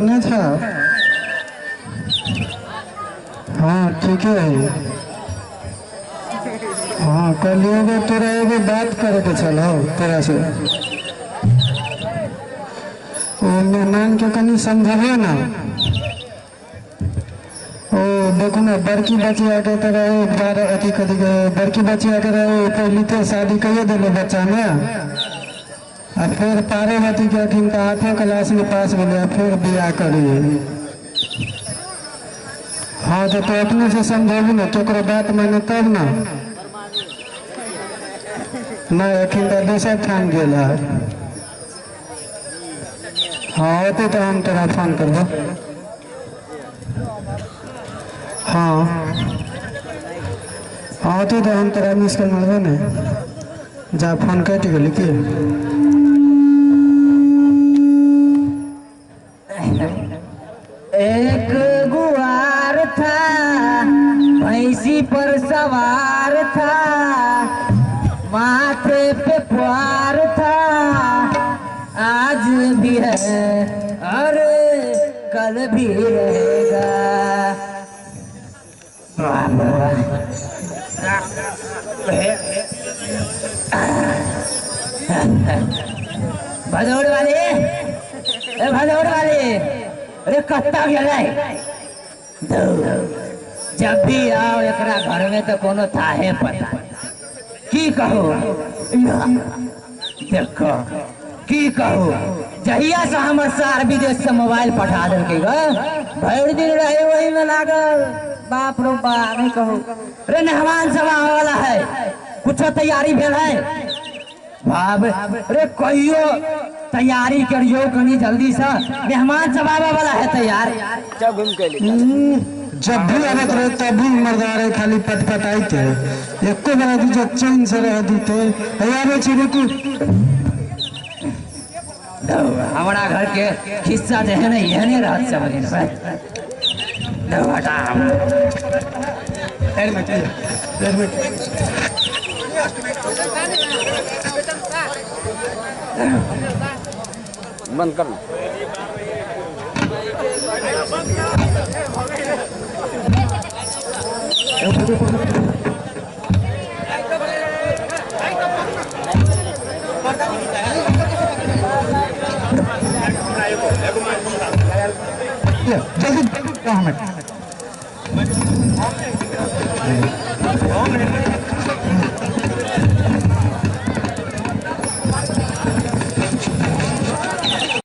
केने था? हाँ ठीक है। हाँ कल एगो तोरा एगो बात करे के चलो तोरा से। ओ मेहमान के कनी समझे ना। ओ देखो ना बड़की बच्ची आके तेरा अथी कथी के बड़की बच्ची आके पहली तो शादी कहिए दिले बच्चा में और फिर पार्वती के अखिन तो 8वीं क्लास में पास मिले फिर बियाह करिए। हाँ तो अपने से समझेबी ना केकरो बात माने तब ना। नहीं अखिन तो दोसर ठान गेल है। हाँ होते तो हम तेरा फोन कर दो। हाँ हाँ होते तो हम तेरा मिस कॉल मारबो ने। जा फोन कट गेल की। एक गुआर था भैंसी पर सवार था माथे पे प्यार था आज भी है और कल भी रहेगा। भदौड़ वाले भदौड़ वाले अरे कत्ता गया जब भी आओ एकरा घर में तो कोनो थाहे पता की कहो देखो की कहो जहिया से हमर सार विदेश से मोबाइल पठा देलके भर दिन रहे वही में लागल। बाप रो बाप नहीं कहो रे मेहमान सब आने वाला है कुछ तैयारी भेल है बाप रे कहियो तैयारी करियो कनी जल्दी से मेहमान सब आने वाला है तैयार। जब घूम के जब भी आवत रहे तब भी मर्दारे खाली पटपटाई थे एको बड़ा जो चैन से रह दीते तैयार रुकू। हमारा घर के हिस्सा जो है ना यह नहीं रात समझ बंद कर जल्दी